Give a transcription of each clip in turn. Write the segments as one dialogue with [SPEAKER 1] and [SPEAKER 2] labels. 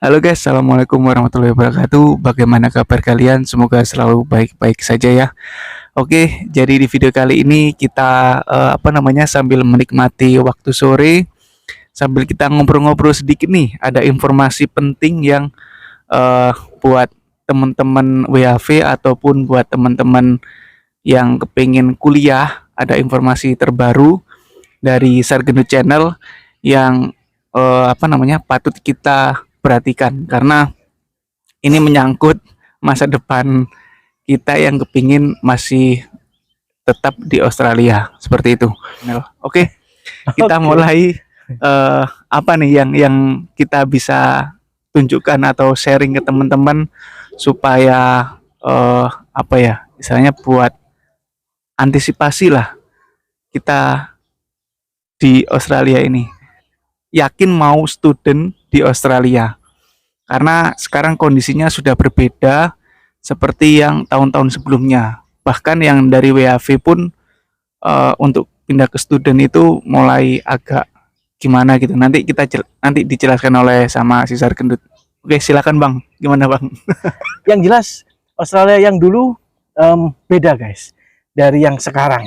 [SPEAKER 1] Halo guys, Assalamualaikum warahmatullahi wabarakatuh. Bagaimana kabar kalian? Semoga selalu baik-baik saja ya. Oke, jadi di video kali ini kita sambil menikmati waktu sore, sambil kita ngobrol-ngobrol sedikit nih, ada informasi penting yang eh, buat teman-teman WHV ataupun buat teman-teman yang kepingin kuliah, ada informasi terbaru dari Sargento Channel yang patut kita perhatikan karena ini menyangkut masa depan kita yang kepingin masih tetap di Australia seperti itu. Oke, kita
[SPEAKER 2] Oke.
[SPEAKER 1] mulai apa nih yang kita bisa tunjukkan atau sharing ke teman-teman supaya istilahnya buat antisipasi lah kita di Australia ini. Yakin mau student di Australia karena sekarang kondisinya sudah berbeda seperti yang tahun-tahun sebelumnya. Bahkan yang dari WHV pun untuk pindah ke student itu mulai agak gimana gitu. Nanti dijelaskan oleh sama si Sargendut. Oke, silakan Bang. Gimana Bang?
[SPEAKER 2] Yang jelas Australia yang dulu beda guys dari yang sekarang.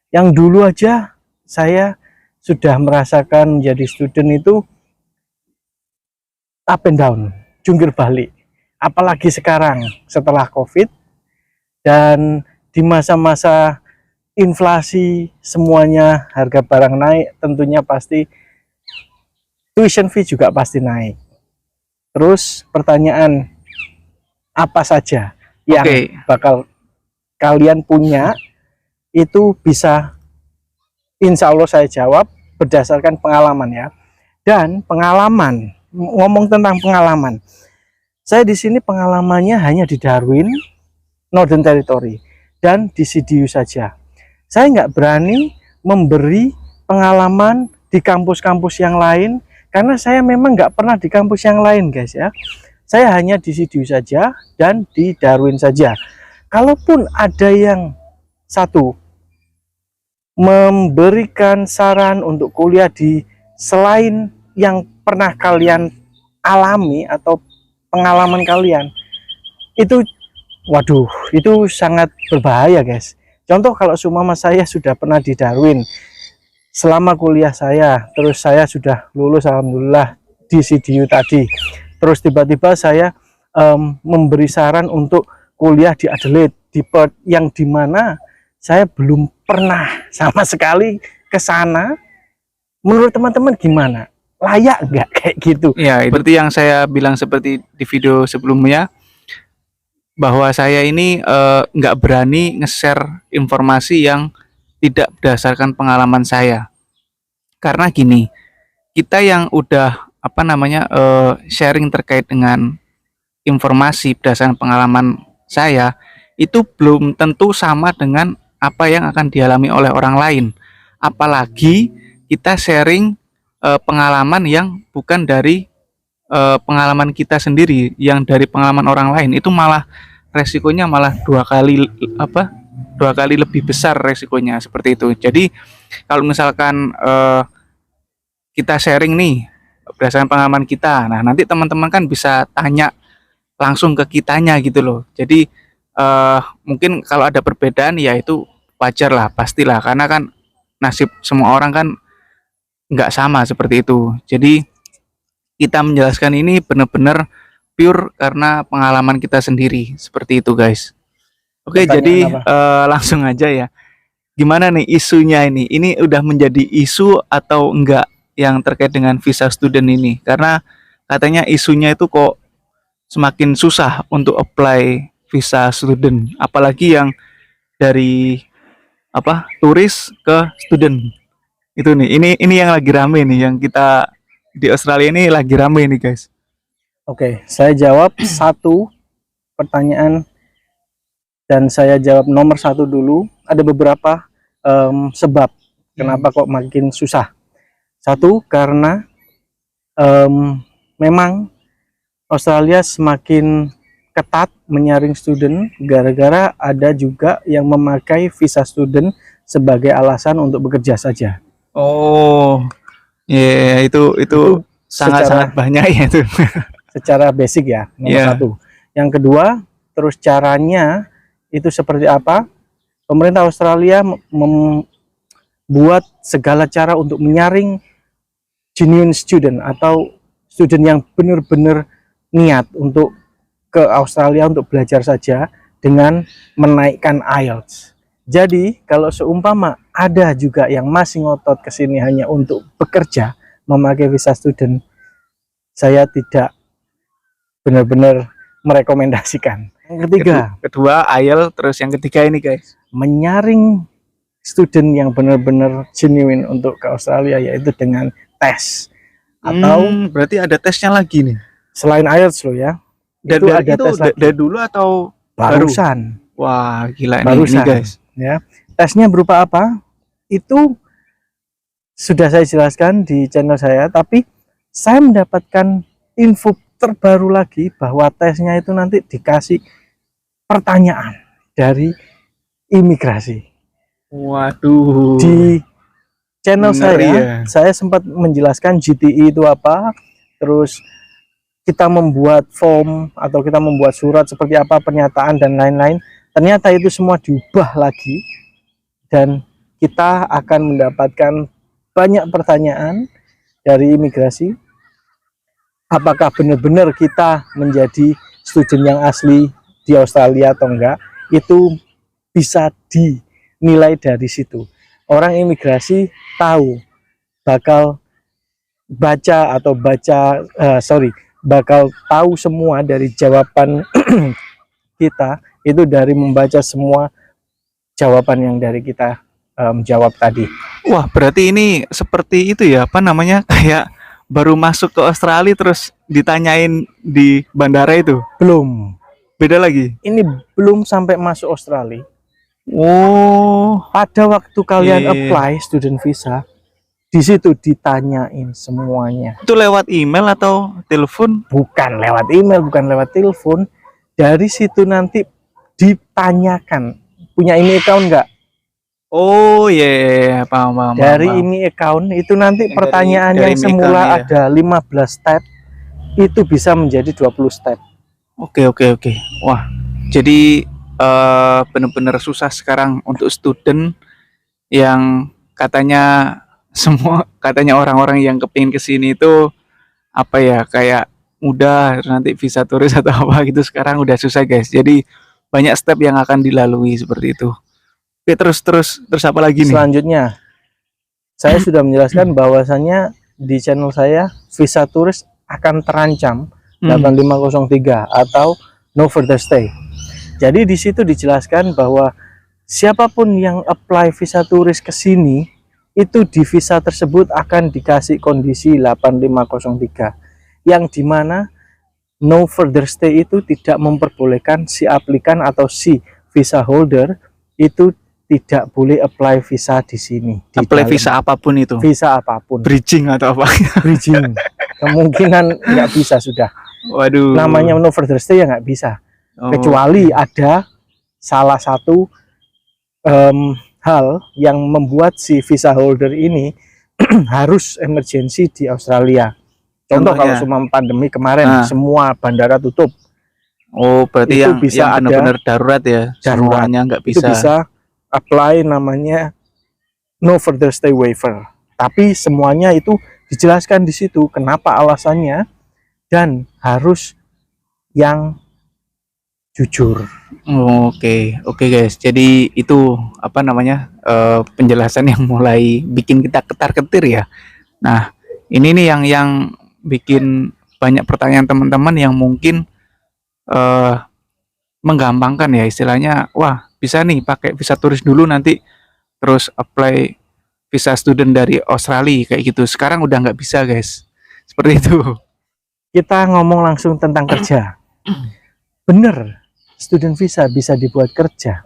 [SPEAKER 2] Yang dulu aja saya sudah merasakan jadi student itu up and down, jungkir balik. Apalagi sekarang setelah COVID dan di masa-masa inflasi semuanya harga barang naik, tentunya pasti tuition fee juga pasti naik. Terus pertanyaan, apa saja yang bakal kalian punya itu bisa insya Allah saya jawab berdasarkan pengalaman ya. Dan pengalaman, ngomong tentang pengalaman, saya di sini pengalamannya hanya di Darwin, Northern Territory, dan di CDU saja. Saya nggak berani memberi pengalaman di kampus-kampus yang lain, karena saya memang nggak pernah di kampus yang lain guys ya. Saya hanya di CDU saja dan di Darwin saja. Kalaupun ada yang satu memberikan saran untuk kuliah di selain yang pernah kalian alami atau pengalaman kalian, itu waduh, itu sangat berbahaya guys. Contoh kalau seumpama saya sudah pernah di Darwin selama kuliah saya, terus saya sudah lulus alhamdulillah di CDU tadi, terus tiba-tiba saya memberi saran untuk kuliah di Adelaide, di Perth, yang dimana saya belum pernah sama sekali ke sana. Menurut teman-teman gimana? Layak nggak kayak gitu?
[SPEAKER 1] Ya, seperti yang saya bilang seperti di video sebelumnya, bahwa saya ini nggak berani nge-share informasi yang tidak berdasarkan pengalaman saya. Karena gini, kita yang udah sharing terkait dengan informasi berdasarkan pengalaman saya, itu belum tentu sama dengan apa yang akan dialami oleh orang lain. Apalagi kita sharing pengalaman yang bukan dari pengalaman kita sendiri, yang dari pengalaman orang lain, itu malah resikonya malah dua kali lebih besar resikonya seperti itu. Jadi kalau misalkan kita sharing nih berdasarkan pengalaman kita, nah nanti teman-teman kan bisa tanya langsung ke kitanya gitu loh. Jadi mungkin kalau ada perbedaan ya itu wajar lah, pastilah, karena kan nasib semua orang kan nggak sama seperti itu. Jadi kita menjelaskan ini benar-benar pure karena pengalaman kita sendiri seperti itu guys. Oke, jadi langsung aja ya. Gimana nih isunya ini? Ini udah menjadi isu atau enggak yang terkait dengan visa student ini? Karena katanya isunya itu kok semakin susah untuk apply visa student, apalagi yang dari turis ke student. Itu nih, ini yang lagi rame nih, yang kita di Australia ini lagi rame nih guys.
[SPEAKER 2] Oke, saya jawab satu pertanyaan dan saya jawab nomor satu dulu. Ada beberapa sebab kenapa kok makin susah. Satu, karena memang Australia semakin ketat menyaring student gara-gara ada juga yang memakai visa student sebagai alasan untuk bekerja saja.
[SPEAKER 1] Oh, ya itu sangat-sangat banyak ya itu.
[SPEAKER 2] secara basic ya, nomor
[SPEAKER 1] Iya.
[SPEAKER 2] satu. Yang kedua, terus caranya itu seperti apa? Pemerintah Australia membuat segala cara untuk menyaring genuine student atau student yang benar-benar niat untuk ke Australia untuk belajar saja dengan menaikkan IELTS. Jadi kalau seumpama ada juga yang masih ngotot ke sini hanya untuk bekerja memakai visa student, saya tidak benar-benar merekomendasikan. Yang ketiga,
[SPEAKER 1] Kedua IELTS, terus yang ketiga ini guys.
[SPEAKER 2] menyaring student yang benar-benar genuine untuk ke Australia yaitu dengan tes atau
[SPEAKER 1] Berarti ada tesnya lagi nih.
[SPEAKER 2] selain IELTS loh ya. Itu ada tes lagi.
[SPEAKER 1] Dari dulu atau baru?
[SPEAKER 2] Barusan.
[SPEAKER 1] Wah, gila nih,
[SPEAKER 2] Barusan.
[SPEAKER 1] ini guys.
[SPEAKER 2] Ya. Tesnya berupa apa? Itu sudah saya jelaskan di channel saya, tapi saya mendapatkan info terbaru lagi bahwa tesnya itu nanti dikasih pertanyaan dari imigrasi.
[SPEAKER 1] Waduh.
[SPEAKER 2] Di channel
[SPEAKER 1] Ngeri
[SPEAKER 2] saya sempat menjelaskan GTE itu apa, terus kita membuat form atau kita membuat surat seperti apa, pernyataan dan lain-lain. Ternyata itu semua diubah lagi dan kita akan mendapatkan banyak pertanyaan dari imigrasi. Apakah benar-benar kita menjadi student yang asli di Australia atau enggak? Itu bisa dinilai dari situ. Orang imigrasi tahu bakal bakal tahu semua dari jawaban kita itu dari membaca semua jawaban yang dari kita jawab tadi.
[SPEAKER 1] Wah, berarti ini seperti itu ya, apa namanya? Kayak baru masuk ke Australia terus ditanyain di bandara itu.
[SPEAKER 2] Belum.
[SPEAKER 1] Beda lagi.
[SPEAKER 2] Ini belum sampai masuk Australia.
[SPEAKER 1] Oh,
[SPEAKER 2] Pada waktu kalian
[SPEAKER 1] Iya.
[SPEAKER 2] apply student visa, di situ ditanyain semuanya.
[SPEAKER 1] itu lewat email atau telepon?
[SPEAKER 2] Bukan lewat email, bukan lewat telepon. Dari situ nanti ditanyakan, punya email account enggak?
[SPEAKER 1] Oh, iya, paham.
[SPEAKER 2] Dari email account itu nanti
[SPEAKER 1] Yang
[SPEAKER 2] pertanyaan
[SPEAKER 1] dari
[SPEAKER 2] yang
[SPEAKER 1] email
[SPEAKER 2] semula
[SPEAKER 1] account,
[SPEAKER 2] ada 15 step itu bisa menjadi 20 step.
[SPEAKER 1] Oke. Wah, jadi benar-benar susah sekarang untuk student yang katanya orang-orang yang kepingin kesini itu apa ya, kayak mudah nanti visa turis atau apa gitu, sekarang udah susah guys. Jadi banyak step yang akan dilalui seperti itu. Oke, terus apa lagi nih?
[SPEAKER 2] Selanjutnya, saya sudah menjelaskan bahwasannya di channel saya visa turis akan terancam 8503 atau no further stay. Jadi di situ dijelaskan bahwa siapapun yang apply visa turis ke sini itu di visa tersebut akan dikasih kondisi 8503 yang dimana no further stay itu tidak memperbolehkan si aplikan atau si visa holder itu tidak boleh apply visa di sini.
[SPEAKER 1] Apply visa apapun itu.
[SPEAKER 2] Visa apapun.
[SPEAKER 1] Bridging atau apa?
[SPEAKER 2] Bridging. Kemungkinan nggak bisa sudah.
[SPEAKER 1] Waduh.
[SPEAKER 2] Namanya no further stay ya nggak bisa.
[SPEAKER 1] Oh.
[SPEAKER 2] Kecuali ada salah satu hal yang membuat si visa holder ini harus emergency di Australia. Contoh kalau cuma pandemi kemarin semua bandara tutup.
[SPEAKER 1] Oh, berarti
[SPEAKER 2] itu
[SPEAKER 1] yang
[SPEAKER 2] bisa
[SPEAKER 1] benar-benar darurat ya.
[SPEAKER 2] Darurat.
[SPEAKER 1] Semuanya nggak
[SPEAKER 2] Itu
[SPEAKER 1] bisa.
[SPEAKER 2] bisa apply namanya no further stay waiver. Tapi semuanya itu dijelaskan di situ kenapa alasannya dan harus yang jujur.
[SPEAKER 1] Oke guys. Jadi itu apa namanya, penjelasan yang mulai bikin kita ketar-ketir ya. Nah, ini nih yang bikin banyak pertanyaan teman-teman yang mungkin menggampangkan ya istilahnya. Wah, bisa nih pakai visa turis dulu nanti terus apply visa student dari Australia kayak gitu. Sekarang udah nggak bisa guys. Seperti itu.
[SPEAKER 2] Kita ngomong langsung tentang kerja. Bener, student visa bisa dibuat kerja.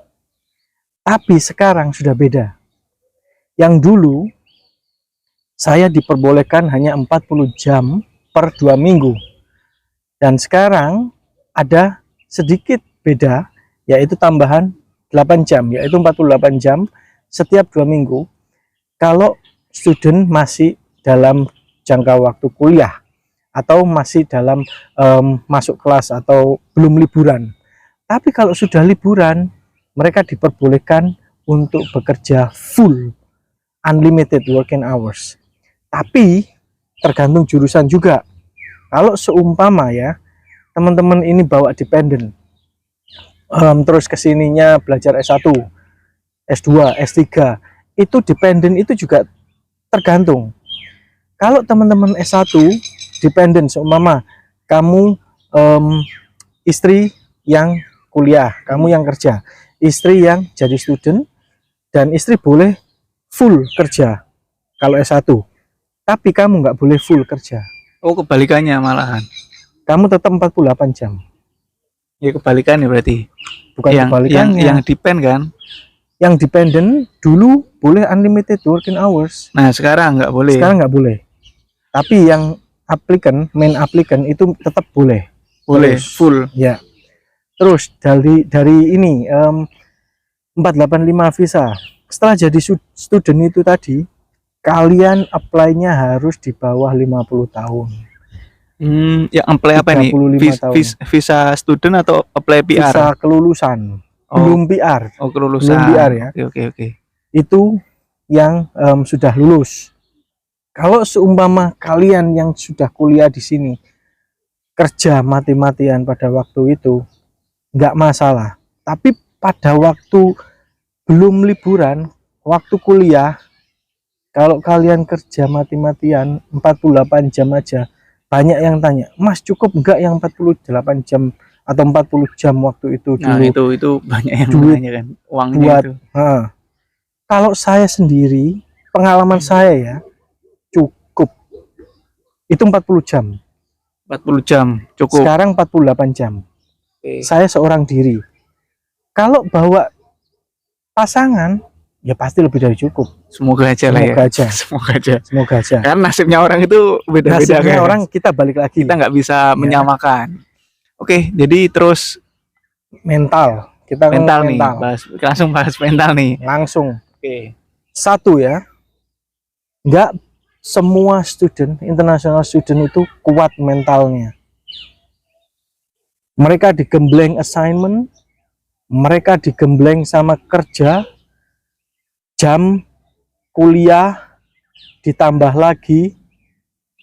[SPEAKER 2] Tapi sekarang sudah beda. Yang dulu saya diperbolehkan hanya 40 jam per 2 minggu. Dan sekarang ada sedikit beda, yaitu tambahan 8 jam, yaitu 48 jam setiap 2 minggu. Kalau student masih dalam jangka waktu kuliah. atau masih dalam masuk kelas atau belum liburan. Tapi kalau sudah liburan, mereka diperbolehkan untuk bekerja full unlimited working hours. Tapi tergantung jurusan juga. Kalau seumpama ya, teman-teman ini bawa dependen, terus kesininya belajar S1, S2, S3, itu dependen itu juga tergantung. Kalau teman-teman S1 dependen, seumpama kamu istri yang kuliah, kamu yang kerja, istri yang jadi student, dan istri boleh full kerja kalau S1, tapi kamu nggak boleh full kerja.
[SPEAKER 1] Oh, kebalikannya malahan.
[SPEAKER 2] Kamu tetap 48 jam.
[SPEAKER 1] Ya kebalikannya berarti.
[SPEAKER 2] Bukan kebalikannya.
[SPEAKER 1] Yang depend kan?
[SPEAKER 2] Yang dependen dulu boleh unlimited working hours.
[SPEAKER 1] Nah, sekarang nggak boleh.
[SPEAKER 2] Sekarang nggak boleh. Tapi yang main applicant itu tetap boleh.
[SPEAKER 1] Boleh full.
[SPEAKER 2] Ya. Terus dari ini 485 visa. Setelah jadi student itu tadi, kalian apply-nya harus di bawah 50 tahun.
[SPEAKER 1] Yang apply apa nih? Visa student atau apply PR?
[SPEAKER 2] Visa kelulusan. Belum PR.
[SPEAKER 1] Oh, kelulusan.
[SPEAKER 2] Belum PR ya.
[SPEAKER 1] Oke.
[SPEAKER 2] Itu yang sudah lulus. Kalau seumpama kalian yang sudah kuliah di sini kerja mati-matian pada waktu itu, nggak masalah. Tapi pada waktu belum liburan, waktu kuliah, kalau kalian kerja mati-matian 48 jam aja, banyak yang tanya, Mas cukup nggak yang 48 jam atau 40 jam waktu itu dulu?
[SPEAKER 1] Nah, itu banyak yang nanya kan, uangnya
[SPEAKER 2] buat,
[SPEAKER 1] itu.
[SPEAKER 2] Kalau saya sendiri, pengalaman saya ya, cukup. Itu 40 jam.
[SPEAKER 1] 40 jam, cukup.
[SPEAKER 2] Sekarang 48 jam.
[SPEAKER 1] Okay.
[SPEAKER 2] Saya seorang diri. Kalau bawa pasangan, ya pasti lebih dari cukup.
[SPEAKER 1] Semoga aja lah ya.
[SPEAKER 2] Semoga aja.
[SPEAKER 1] Karena nasibnya orang itu beda-beda.
[SPEAKER 2] Nasibnya orang kita balik lagi.
[SPEAKER 1] Kita nggak bisa menyamakan. Oke, jadi terus
[SPEAKER 2] mental. Kita
[SPEAKER 1] mental nih. Langsung bahas mental nih.
[SPEAKER 2] Langsung.
[SPEAKER 1] Oke.
[SPEAKER 2] Satu ya. Nggak semua student, international student itu kuat mentalnya. Mereka digembleng assignment, mereka digembleng sama kerja, jam kuliah, ditambah lagi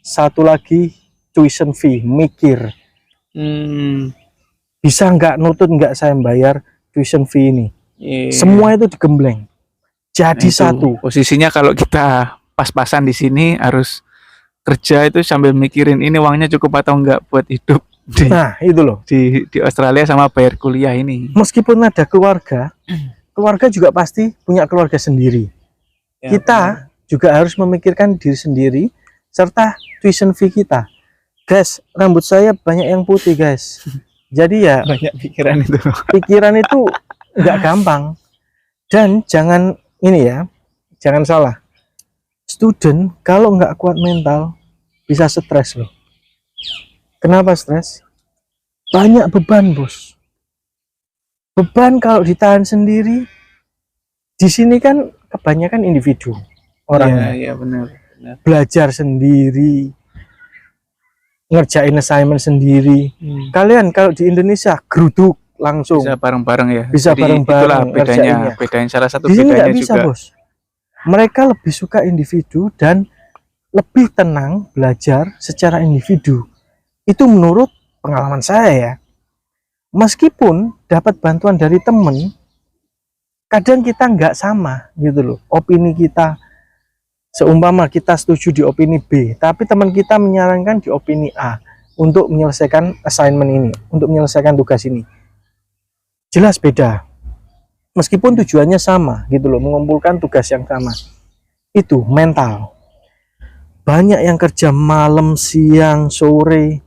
[SPEAKER 2] satu lagi tuition fee, mikir. Bisa nggak nutut nggak saya bayar tuition fee ini? Semua itu digembleng. Jadi satu.
[SPEAKER 1] Posisinya kalau kita pas-pasan di sini harus kerja itu sambil mikirin ini uangnya cukup atau enggak buat hidup.
[SPEAKER 2] Nah itu loh
[SPEAKER 1] di Australia sama bayar kuliah ini.
[SPEAKER 2] Meskipun ada keluarga juga pasti punya keluarga sendiri. Ya, kita juga harus memikirkan diri sendiri serta tuition fee kita. Guys, rambut saya banyak yang putih guys. Jadi ya
[SPEAKER 1] banyak pikiran itu.
[SPEAKER 2] Pikiran itu nggak gampang. Dan jangan ini ya, jangan salah. Student kalau nggak kuat mental bisa stres loh. Kenapa stres? Banyak beban bos. Beban kalau ditahan sendiri, di sini kan kebanyakan individu orangnya.
[SPEAKER 1] Iya benar.
[SPEAKER 2] Belajar sendiri, ngerjain assignment sendiri. Kalian kalau di Indonesia geruduk langsung.
[SPEAKER 1] Bisa bareng-bareng ya.
[SPEAKER 2] Bisa bareng-bareng.
[SPEAKER 1] Itulah bedanya salah satu
[SPEAKER 2] di sini
[SPEAKER 1] bedanya
[SPEAKER 2] nggak bisa,
[SPEAKER 1] juga.
[SPEAKER 2] Bos. Mereka lebih suka individu dan lebih tenang belajar secara individu. Itu menurut pengalaman saya ya. Meskipun dapat bantuan dari temen, kadang kita nggak sama gitu loh. Opini kita, seumpama kita setuju di opini B, tapi teman kita menyarankan di opini A untuk menyelesaikan assignment ini, untuk menyelesaikan tugas ini. Jelas beda. Meskipun tujuannya sama gitu loh, mengumpulkan tugas yang sama. Itu mental. Banyak yang kerja malam, siang, sore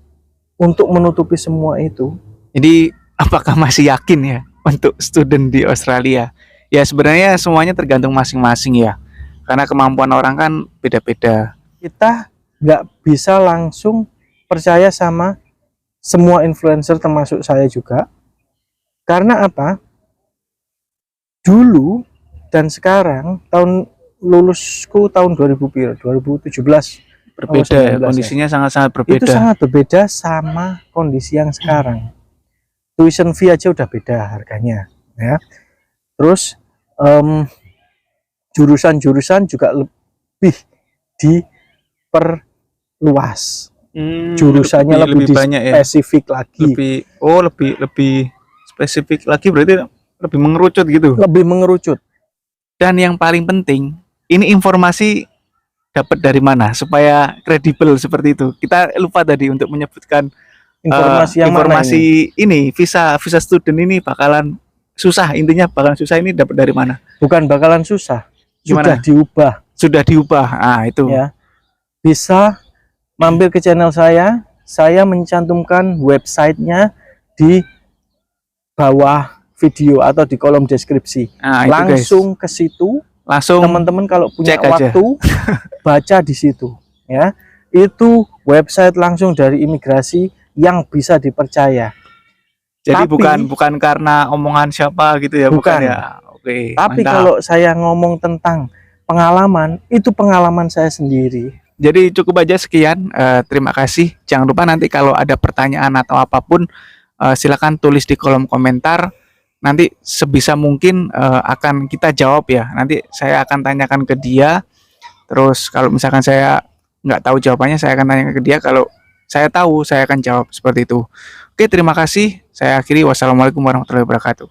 [SPEAKER 2] untuk menutupi semua itu.
[SPEAKER 1] Jadi apakah masih yakin ya untuk student di Australia? Ya sebenarnya semuanya tergantung masing-masing ya. Karena kemampuan orang kan beda-beda.
[SPEAKER 2] Kita nggak bisa langsung percaya sama semua influencer termasuk saya juga. Karena apa? Dulu dan sekarang tahun lulusku tahun 2017
[SPEAKER 1] Berbeda ya,
[SPEAKER 2] 19 ya.
[SPEAKER 1] kondisinya sangat-sangat
[SPEAKER 2] Itu
[SPEAKER 1] berbeda.
[SPEAKER 2] sangat berbeda sama kondisi yang sekarang. Tuition fee aja udah beda harganya ya. Terus jurusan-jurusan juga lebih diperluas. Jurusannya lebih
[SPEAKER 1] banyak ya.
[SPEAKER 2] spesifik lagi.
[SPEAKER 1] Lebih spesifik lagi, berarti lebih mengerucut gitu.
[SPEAKER 2] Lebih mengerucut.
[SPEAKER 1] Dan yang paling penting, ini informasi dapat dari mana supaya kredibel seperti itu. Kita lupa tadi untuk menyebutkan
[SPEAKER 2] Informasi yang mana
[SPEAKER 1] ini visa student ini bakalan susah, intinya bakalan susah, ini dapat dari mana?
[SPEAKER 2] Bukan bakalan susah,
[SPEAKER 1] Gimana?
[SPEAKER 2] sudah diubah.
[SPEAKER 1] Ah, itu
[SPEAKER 2] Ya, bisa mampir ke channel saya mencantumkan websitenya di bawah video atau di kolom deskripsi.
[SPEAKER 1] nah, itu
[SPEAKER 2] Langsung ke situ,
[SPEAKER 1] langsung
[SPEAKER 2] teman-teman kalau punya
[SPEAKER 1] cek aja.
[SPEAKER 2] waktu baca di situ ya. Itu website langsung dari imigrasi yang bisa dipercaya.
[SPEAKER 1] Jadi
[SPEAKER 2] Tapi-
[SPEAKER 1] bukan karena omongan siapa gitu ya, bukan ya. Oke,
[SPEAKER 2] Tapi
[SPEAKER 1] mantap.
[SPEAKER 2] kalau saya ngomong tentang pengalaman, itu pengalaman saya sendiri.
[SPEAKER 1] Jadi cukup aja sekian. Terima kasih. Jangan lupa nanti kalau ada pertanyaan atau apapun, silakan tulis di kolom komentar. Nanti sebisa mungkin akan kita jawab ya. Nanti saya akan tanyakan ke dia. Terus kalau misalkan saya nggak tahu jawabannya, saya akan tanya ke dia. Kalau saya tahu, saya akan jawab seperti itu. Oke, terima kasih. Saya akhiri. Wassalamualaikum warahmatullahi wabarakatuh.